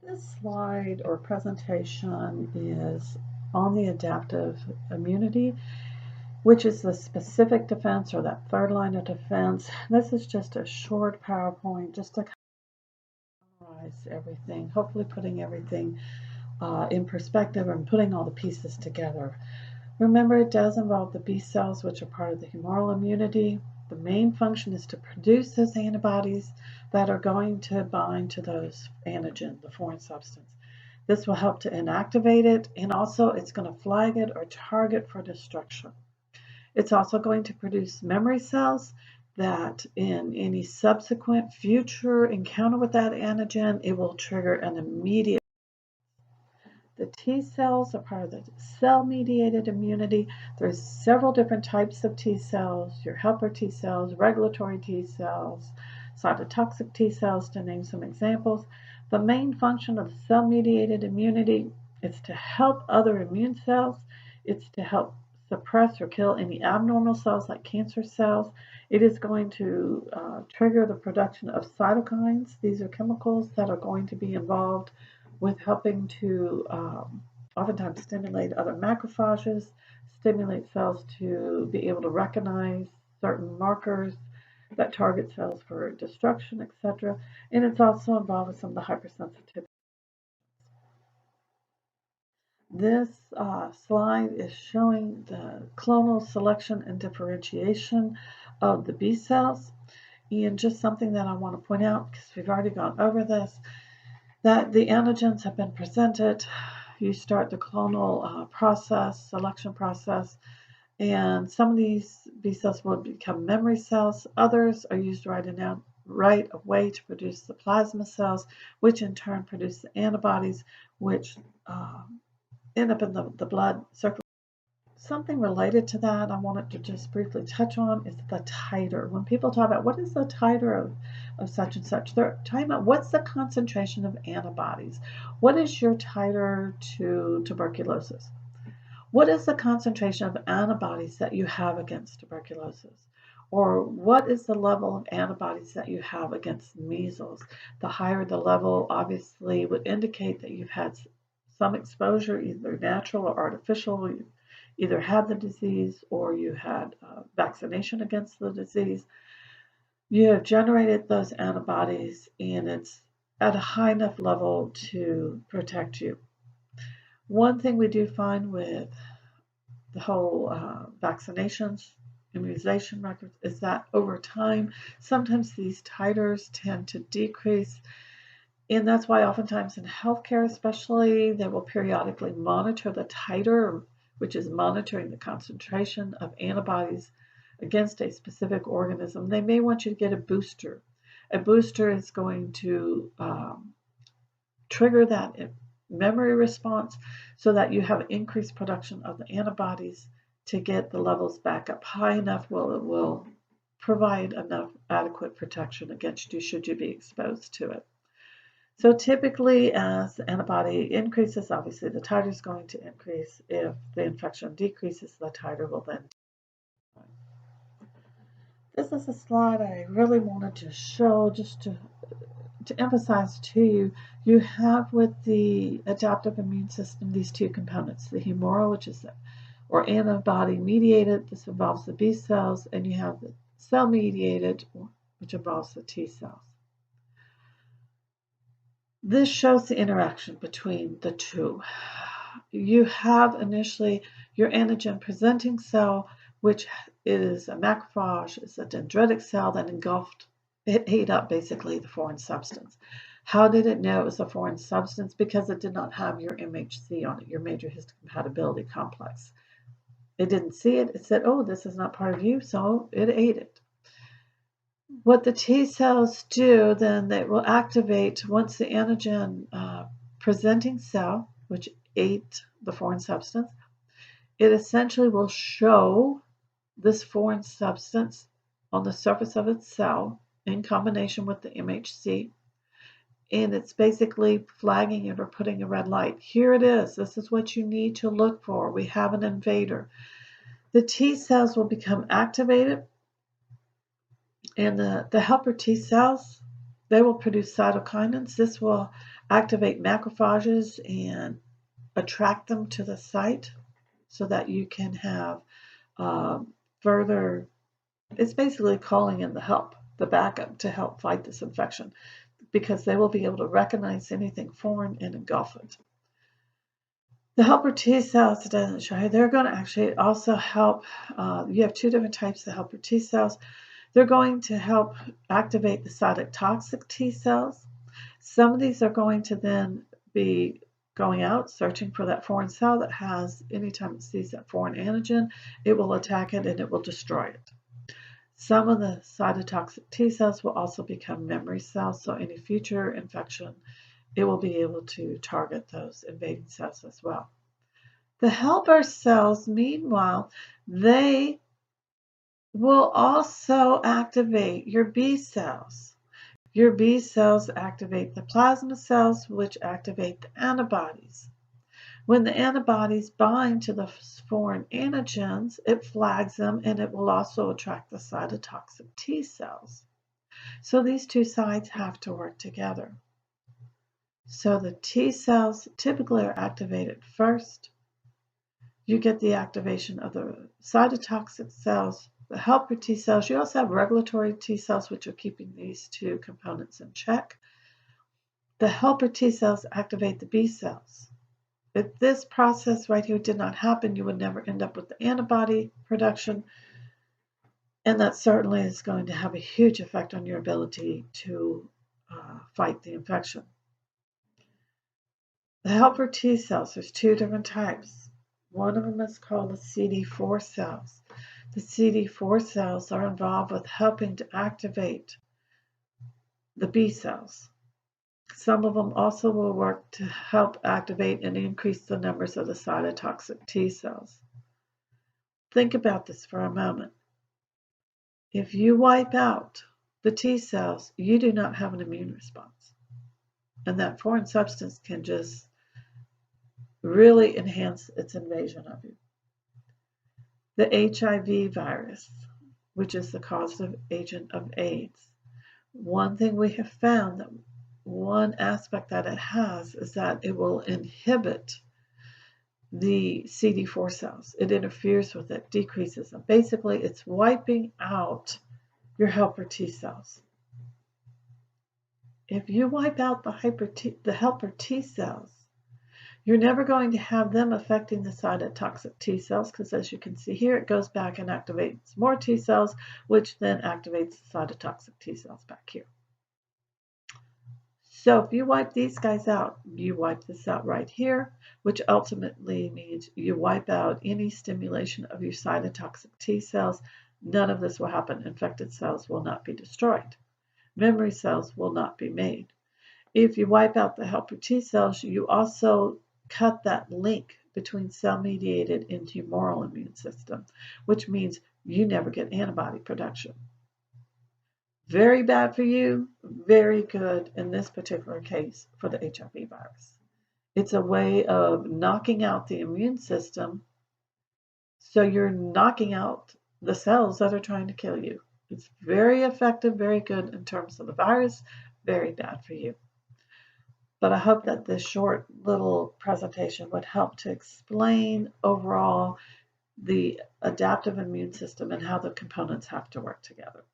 This slide or presentation is on the adaptive immunity, which is the specific defense or that third line of defense. This is just a short PowerPoint just to summarize everything, hopefully putting everything in perspective and putting all the pieces together. Remember, it does involve the B cells, which are part of the humoral immunity. The main function is to produce those antibodies that are going to bind to those antigen, the foreign substance. This will help to inactivate it, and also it's going to flag it or target for destruction. It's also going to produce memory cells that in any subsequent future encounter with that antigen, it will trigger an immediate. The T cells are part of the cell-mediated immunity. There's several different types of T cells, your helper T cells, regulatory T cells, cytotoxic T cells, to name some examples. The main function of cell-mediated immunity is to help other immune cells. It's to help suppress or kill any abnormal cells like cancer cells. It is going to trigger the production of cytokines. These are chemicals that are going to be involved with helping to oftentimes stimulate other macrophages, stimulate cells to be able to recognize certain markers that target cells for destruction, etc. And it's also involved with some of the hypersensitivity. This slide is showing the clonal selection and differentiation of the B cells. And just something that I want to point out, because we've already gone over this, that the antigens have been presented. You start the clonal selection process, and some of these B cells will become memory cells. Others are used right away to produce the plasma cells, which in turn produce the antibodies, which end up in the blood circulation. Something related to that I wanted to just briefly touch on is the titer. When people talk about what is the titer of such and such, they're talking about what's the concentration of antibodies. What is your titer to tuberculosis? What is the concentration of antibodies that you have against tuberculosis? Or what is the level of antibodies that you have against measles? The higher the level, obviously, would indicate that you've had some exposure, either natural or artificial. You either had the disease or you had vaccination against the disease. You have generated those antibodies, and it's at a high enough level to protect you. One thing we do find with the whole vaccinations, immunization records, is that over time, sometimes these titers tend to decrease. And that's why oftentimes in healthcare especially, they will periodically monitor the titer, which is monitoring the concentration of antibodies against a specific organism. They may want you to get a booster. A booster is going to trigger that memory response so that you have increased production of the antibodies to get the levels back up high enough where it will provide enough adequate protection against you should you be exposed to it. So typically, as the antibody increases, obviously the titer is going to increase. If the infection decreases, the titer will then decrease. This is a slide I really wanted to show just to emphasize to you. You have with the adaptive immune system these two components, the humoral, which is or antibody mediated, this involves the B cells, and you have the cell mediated, which involves the T cells. This shows the interaction between the two. You have initially your antigen presenting cell, which is a macrophage, it's a dendritic cell that it ate up basically the foreign substance. How did it know it was a foreign substance? Because it did not have your MHC on it, your major histocompatibility complex. It didn't see it. It said, oh, this is not part of you, so it ate it. What the T cells do, then they will activate once the antigen presenting cell, which ate the foreign substance, it essentially will show this foreign substance on the surface of its cell in combination with the MHC. And it's basically flagging it or putting a red light. Here it is. This is what you need to look for. We have an invader. The T cells will become activated. And the helper T cells, they will produce cytokinins. This will activate macrophages and attract them to the site so that you can have further, it's basically calling in the help, the backup to help fight this infection, because they will be able to recognize anything foreign and engulf it. The helper T cells, it doesn't show you, they're going to actually also help. You have two different types of helper T cells. They're going to help activate the cytotoxic T cells. Some of these are going to then be going out, searching for that foreign cell that has, anytime it sees that foreign antigen, it will attack it and it will destroy it. Some of the cytotoxic T cells will also become memory cells, so any future infection, it will be able to target those invading cells as well. The helper cells, meanwhile, they will also activate your B cells. Your B cells activate the plasma cells, which activate the antibodies. When the antibodies bind to the foreign antigens, it flags them, and it will also attract the cytotoxic T cells. So these two sides have to work together. So the T cells typically are activated first. You get the activation of the cytotoxic cells, the helper T cells. You also have regulatory T cells, which are keeping these two components in check. The helper T cells activate the B cells. If this process right here did not happen, you would never end up with the antibody production, and that certainly is going to have a huge effect on your ability to fight the infection. The helper T cells, there's two different types. One of them is called the CD4 cells. The CD4 cells are involved with helping to activate the B cells. Some of them also will work to help activate and increase the numbers of the cytotoxic T cells. Think about this for a moment. If you wipe out the T cells, you do not have an immune response. And that foreign substance can just really enhance its invasion of you. The HIV virus, which is the causative agent of AIDS. One thing we have found, that one aspect that it has, is that it will inhibit the CD4 cells. It interferes with it, decreases them. Basically, it's wiping out your helper T cells. If you wipe out the helper T cells, you're never going to have them affecting the cytotoxic T cells, because as you can see here, it goes back and activates more T cells, which then activates the cytotoxic T cells back here. So if you wipe these guys out, you wipe this out right here, which ultimately means you wipe out any stimulation of your cytotoxic T cells. None of this will happen. Infected cells will not be destroyed. Memory cells will not be made. If you wipe out the helper T cells, you also cut that link between cell-mediated and humoral immune system, which means you never get antibody production. Very bad for you, very good in this particular case for the HIV virus. It's a way of knocking out the immune system, so you're knocking out the cells that are trying to kill you. It's very effective, very good in terms of the virus, very bad for you. But I hope that this short little presentation would help to explain overall the adaptive immune system and how the components have to work together.